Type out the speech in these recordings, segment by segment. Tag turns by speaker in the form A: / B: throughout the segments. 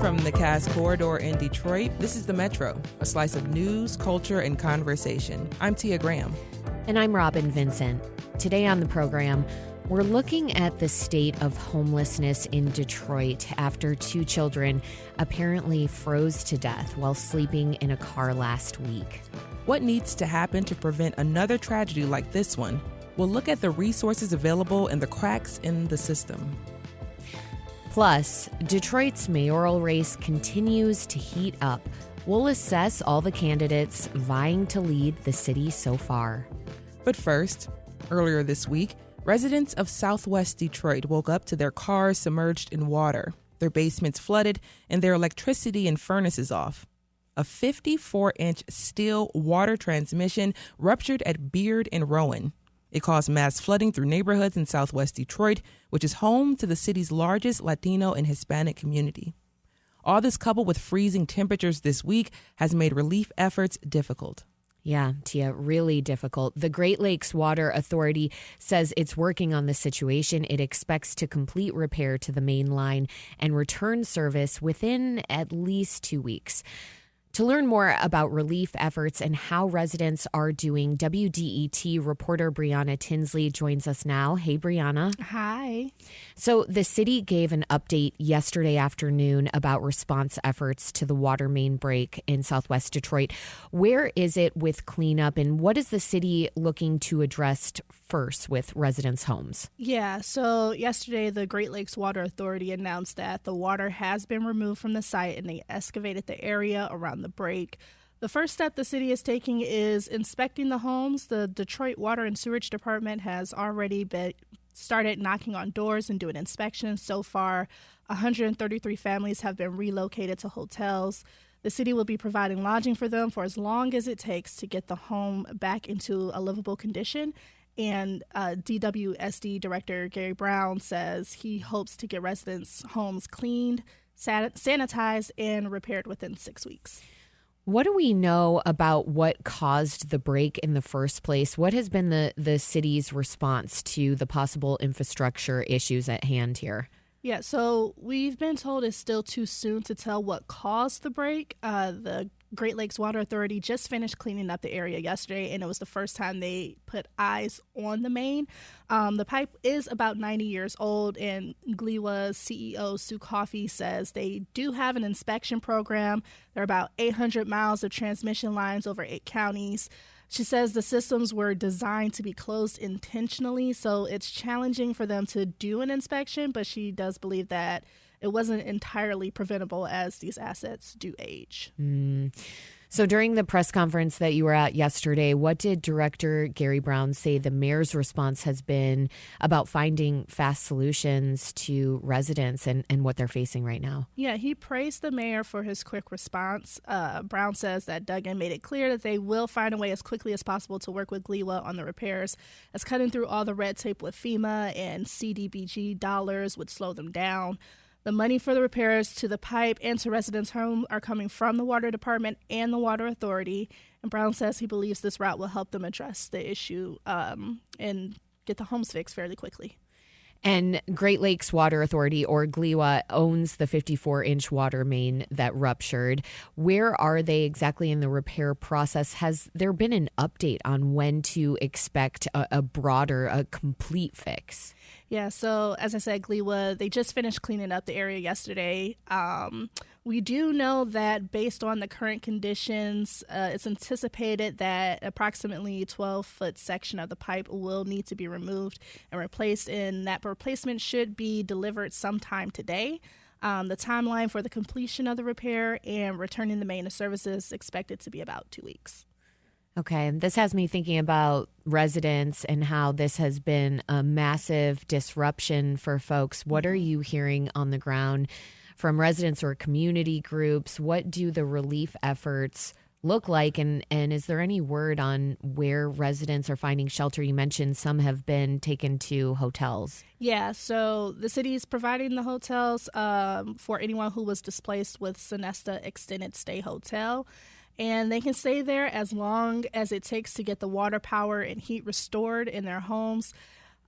A: from the Cass Corridor in Detroit, this is The Metro, a slice of news, culture, and conversation. I'm Tia Graham.
B: And I'm Robin Vincent. Today on the program, we're looking at the state of homelessness in Detroit after 2 children apparently froze to death while sleeping in a car last week.
A: What needs to happen to prevent another tragedy like this one? We'll look at the resources available and the cracks in the system.
B: Plus, Detroit's mayoral race continues to heat up. We'll assess all the candidates vying to lead the city so far.
A: But first, earlier this week, residents of Southwest Detroit woke up to their cars submerged in water, their basements flooded, and their electricity and furnaces off. A 54-inch steel water transmission ruptured at Beard and Rowan. It caused mass flooding through neighborhoods in Southwest Detroit, which is home to the city's largest Latino and Hispanic community. All this coupled with freezing temperatures this week has made relief efforts difficult.
B: Yeah, Tia, really difficult. The Great Lakes Water Authority says it's working on the situation. It expects to complete repair to the main line and return service within at least 2 weeks. To learn more about relief efforts and how residents are doing, WDET reporter Brianna Tinsley joins us now. Hey, Brianna.
C: Hi.
B: So the city gave an update yesterday afternoon about response efforts to the water main break in Southwest Detroit. Where is it with cleanup, and what is the city looking to address first with residents' homes?
C: Yeah, so yesterday the Great Lakes Water Authority announced that the water has been removed from the site and they excavated the area around the break. The first step the city is taking is inspecting the homes. The Detroit Water and Sewerage Department has already started knocking on doors and doing inspections. So far, 133 families have been relocated to hotels. The city will be providing lodging for them for as long as it takes to get the home back into a livable condition. And DWSD Director Gary Brown says he hopes to get residents' homes cleaned, sanitized, and repaired within 6 weeks.
B: What do we know about what caused the break in the first place? What has been the city's response to the possible infrastructure issues at hand here?
C: Yeah, so we've been told it's still too soon to tell what caused the break. The Great Lakes Water Authority just finished cleaning up the area yesterday, and it was the first time they put eyes on the main. The pipe is about 90 years old, and GLEWA's CEO, Sue Coffey, says they do have an inspection program. There are about 800 miles of transmission lines over 8 counties. She says the systems were designed to be closed intentionally, so it's challenging for them to do an inspection, but she does believe that it wasn't entirely preventable as these assets do age.
B: So during the press conference that you were at yesterday, what did Director Gary Brown say the mayor's response has been about finding fast solutions to residents and what they're facing right now?
C: Yeah, he praised the mayor for his quick response. Brown says that Duggan made it clear that they will find a way as quickly as possible to work with GLEWA on the repairs, as cutting through all the red tape with FEMA and CDBG dollars would slow them down. The money for the repairs to the pipe and to residents' home are coming from the Water Department and the Water Authority. And Brown says he believes this route will help them address the issue and get the homes fixed fairly quickly.
B: And Great Lakes Water Authority, or GLEWA, owns the 54-inch water main that ruptured. Where are they exactly in the repair process? Has there been an update on when to expect a complete fix?
C: Yeah, so as I said, GLEWA, they just finished cleaning up the area yesterday. We do know that based on the current conditions, it's anticipated that approximately a 12-foot section of the pipe will need to be removed and replaced, and that replacement should be delivered sometime today. The timeline for the completion of the repair and returning the main to service is expected to be about 2 weeks.
B: Okay, and this has me thinking about residents and how this has been a massive disruption for folks. What are you hearing on the ground from residents or community groups? What do the relief efforts look like? And is there any word on where residents are finding shelter? You mentioned some have been taken to hotels.
C: Yeah, so the city is providing the hotels for anyone who was displaced with Sonesta Extended Stay Hotel. And they can stay there as long as it takes to get the water, power, and heat restored in their homes.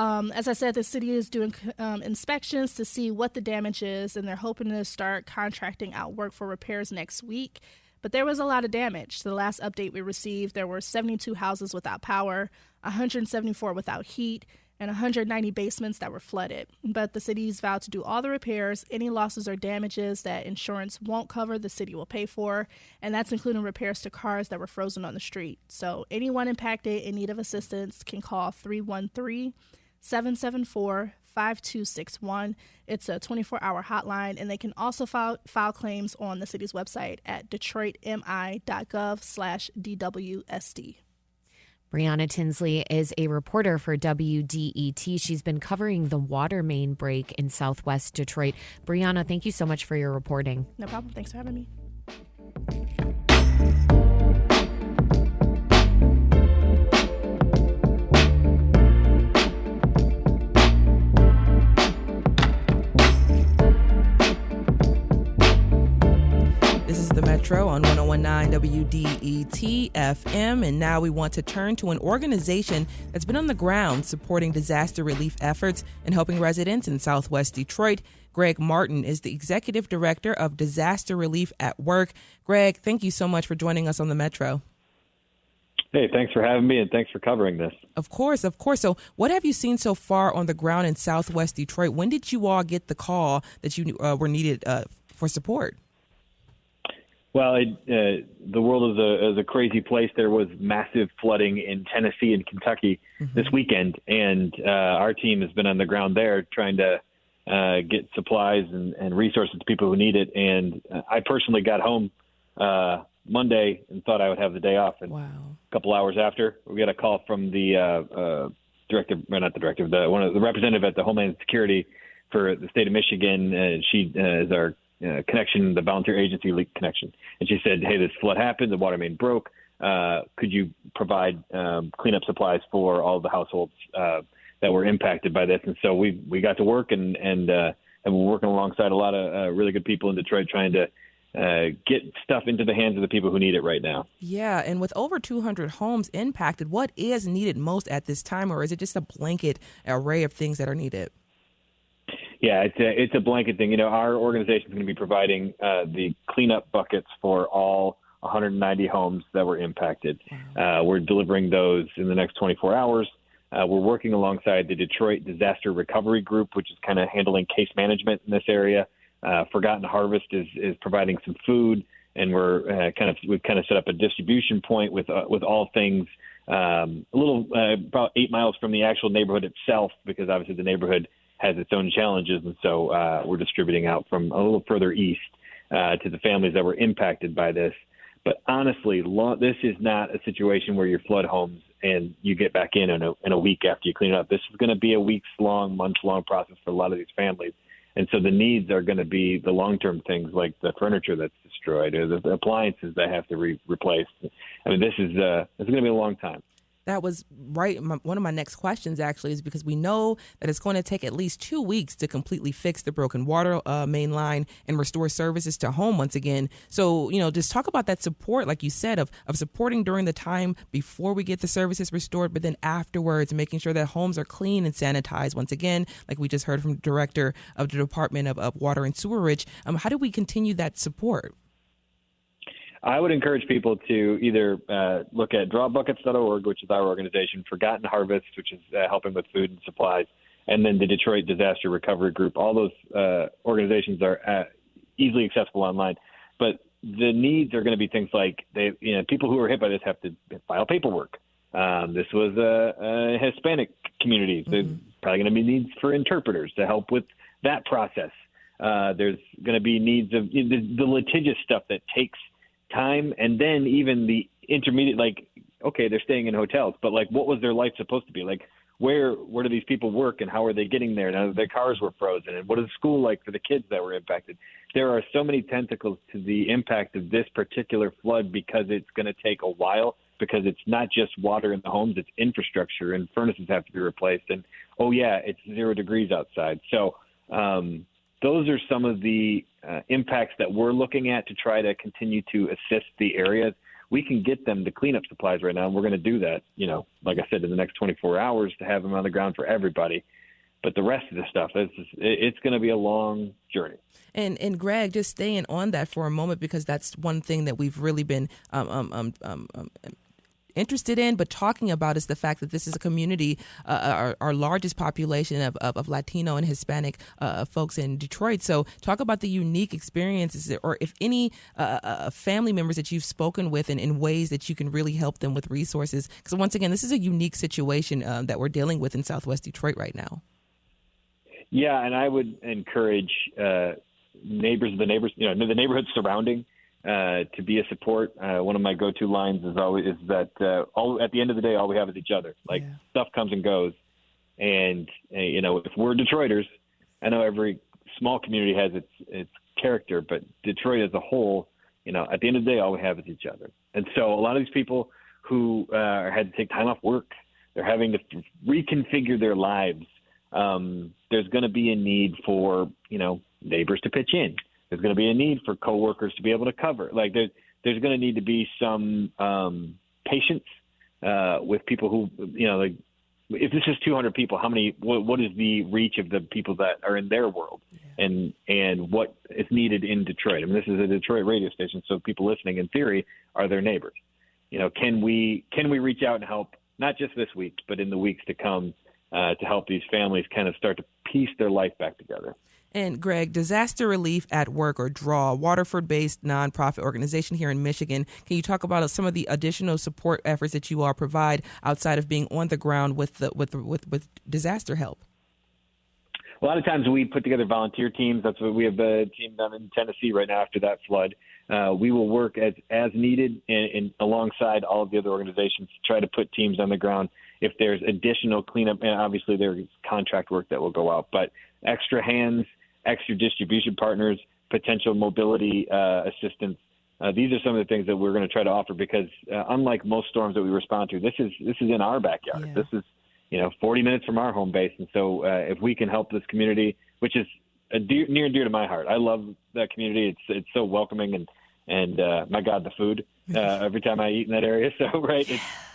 C: As I said, the city is doing inspections to see what the damage is, and they're hoping to start contracting out work for repairs next week. But there was a lot of damage. The last update we received, there were 72 houses without power, 174 without heat, and 190 basements that were flooded. But the city's vowed to do all the repairs. Any losses or damages that insurance won't cover, the city will pay for, and that's including repairs to cars that were frozen on the street. So anyone impacted in need of assistance can call 313-774-5261. It's a 24-hour hotline, and they can also file claims on the city's website at detroitmi.gov/DWSD.
B: Brianna Tinsley is a reporter for WDET. She's been covering the water main break in Southwest Detroit. Brianna, thank you so much for your reporting.
C: No problem. Thanks for having me.
A: This is the Metro on 101.9 WDET FM, and now we want to turn to an organization that's been on the ground supporting disaster relief efforts and helping residents in Southwest Detroit. Greg Martin is the Executive Director of Disaster Relief at Work. Greg, thank you so much for joining us on the Metro.
D: Hey, thanks for having me, and thanks for covering this.
A: Of course. So what have you seen so far on the ground in Southwest Detroit? When did you all get the call that you were needed for support?
D: Well, the world is a crazy place. There was massive flooding in Tennessee and Kentucky this weekend, and our team has been on the ground there trying to get supplies and resources to people who need it. And I personally got home Monday and thought I would have the day off. And a couple hours after, we got a call from the the representative at the Homeland Security for the state of Michigan. She is our connection, the volunteer agency leak connection. And she said, hey, this flood happened. The water main broke. Could you provide cleanup supplies for all the households that were impacted by this? And so we got to work and we're working alongside a lot of really good people in Detroit trying to get stuff into the hands of the people who need it right now.
A: Yeah. And with over 200 homes impacted, what is needed most at this time, or is it just a blanket array of things that are needed?
D: Yeah, it's a blanket thing. You know, our organization is going to be providing the cleanup buckets for all 190 homes that were impacted. We're delivering those in the next 24 hours. We're working alongside the Detroit Disaster Recovery Group, which is kind of handling case management in this area. Forgotten Harvest is providing some food, and we've kind of set up a distribution point with all things about 8 miles from the actual neighborhood itself, because obviously the neighborhood has its own challenges, and so we're distributing out from a little further east to the families that were impacted by this. But honestly, this is not a situation where you flood homes and you get back in a week after you clean it up. This is going to be a weeks-long, months-long process for a lot of these families. And so the needs are going to be the long-term things like the furniture that's destroyed or the appliances that have to be replaced. I mean, this is going to be a long time.
A: That was right. One of my next questions, actually, is because we know that it's going to take at least 2 weeks to completely fix the broken water main line and restore services to home once again. So, just talk about that support, like you said, of supporting during the time before we get the services restored, but then afterwards, making sure that homes are clean and sanitized once again, like we just heard from the director of the Department of Water and Sewerage. How do we continue that support?
D: I would encourage people to either look at drawbuckets.org, which is our organization, Forgotten Harvest, which is helping with food and supplies, and then the Detroit Disaster Recovery Group. All those organizations are easily accessible online. But the needs are going to be things like people who are hit by this have to file paperwork. This was Hispanic communities. There's probably going to be needs for interpreters to help with that process. There's going to be needs of the litigious stuff that takes time, and then even the intermediate, like, okay, they're staying in hotels, but like, what was their life supposed to be? Like, where do these people work and how are they getting there? Now their cars were frozen, and what is school like for the kids that were impacted? There are so many tentacles to the impact of this particular flood because it's going to take a while, because it's not just water in the homes, it's infrastructure, and furnaces have to be replaced. And, it's 0 degrees outside. So those are some of the impacts that we're looking at to try to continue to assist the areas. we can get them the cleanup supplies right now, and we're going to do that, like I said, in the next 24 hours to have them on the ground for everybody. But the rest of the stuff, it's going to be a long journey.
A: And Greg, just staying on that for a moment, because that's one thing that we've really been interested in, but talking about, is the fact that this is a community, our largest population of Latino and Hispanic folks in Detroit. So talk about the unique experiences, or if any family members that you've spoken with, and in ways that you can really help them with resources. Because once again, this is a unique situation that we're dealing with in Southwest Detroit right now.
D: Yeah, and I would encourage the neighborhoods surrounding to be a support. One of my go-to lines is that at the end of the day, all we have is each other. Stuff comes and goes, and if we're Detroiters, I know every small community has its character, but Detroit as a whole, at the end of the day, all we have is each other. And so a lot of these people who had to take time off work, they're having to reconfigure their lives. There's going to be a need for, neighbors to pitch in. There's going to be a need for coworkers to be able to cover. There's going to need to be some patience with people who, if this is 200 people, what is the reach of the people that are in their world, and what is needed in Detroit? I mean, this is a Detroit radio station, so people listening, in theory, are their neighbors. Can we reach out and help, not just this week, but in the weeks to come, to help these families kind of start to piece their life back together?
A: And Greg, Disaster Relief at Work, or DRAW, Waterford-based nonprofit organization here in Michigan. Can you talk about some of the additional support efforts that you all provide outside of being on the ground with disaster help?
D: A lot of times we put together volunteer teams. That's what we have a team down in Tennessee right now after that flood. We will work as needed and alongside all of the other organizations to try to put teams on the ground. If there's additional cleanup, and obviously there's contract work that will go out, but extra hands, extra distribution partners, potential mobility assistance. These are some of the things that we're going to try to offer, because unlike most storms that we respond to, this is in our backyard. Yeah. This is 40 minutes from our home base, and so if we can help this community, which is near and dear to my heart. I love that community. It's so welcoming, and my God, the food every time I eat in that area. So right,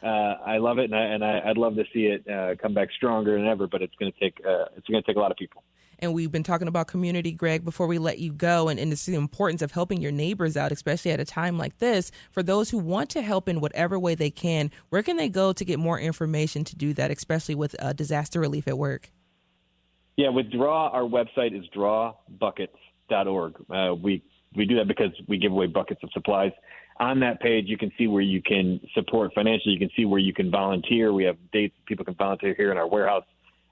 D: I love it, and I'd love to see it come back stronger than ever. But it's going to take a lot of people.
A: And we've been talking about community, Greg, before we let you go, and it's the importance of helping your neighbors out, especially at a time like this. For those who want to help in whatever way they can, where can they go to get more information to do that, especially with Disaster Relief at Work?
D: Yeah, with DRAW, our website is drawbuckets.org. We do that because we give away buckets of supplies. On that page, you can see where you can support financially. You can see where you can volunteer. We have dates people can volunteer here in our warehouse.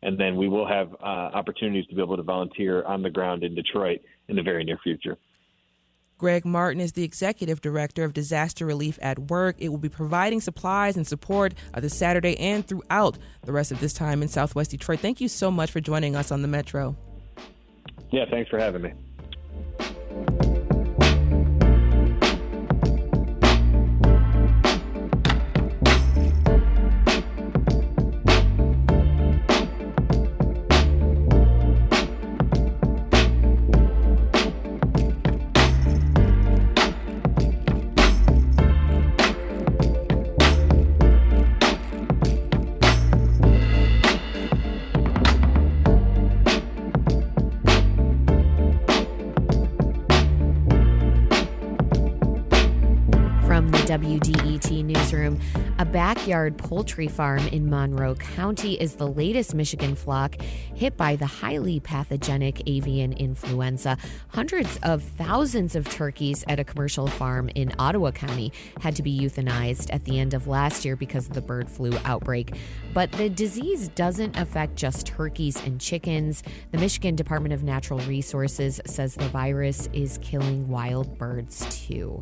D: And then we will have opportunities to be able to volunteer on the ground in Detroit in the very near future.
A: Greg Martin is the Executive Director of Disaster Relief at Work. It will be providing supplies and support this Saturday and throughout the rest of this time in Southwest Detroit. Thank you so much for joining us on the Metro.
D: Yeah, thanks for having me.
B: WDET Newsroom. A backyard poultry farm in Monroe County is the latest Michigan flock hit by the highly pathogenic avian influenza. Hundreds of thousands of turkeys at a commercial farm in Ottawa County had to be euthanized at the end of last year because of the bird flu outbreak. But the disease doesn't affect just turkeys and chickens. The Michigan Department of Natural Resources says the virus is killing wild birds too.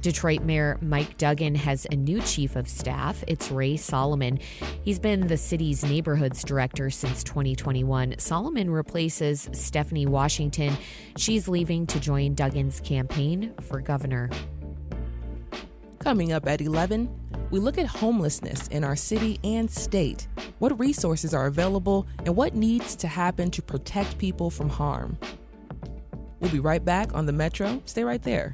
B: Detroit Mayor Mike Duggan has a new chief of staff. It's Ray Solomon. He's been the city's neighborhoods director since 2021. Solomon replaces Stephanie Washington. She's leaving to join Duggan's campaign for governor.
A: Coming up at 11, we look at homelessness in our city and state. What resources are available and what needs to happen to protect people from harm? We'll be right back on the Metro. Stay right there.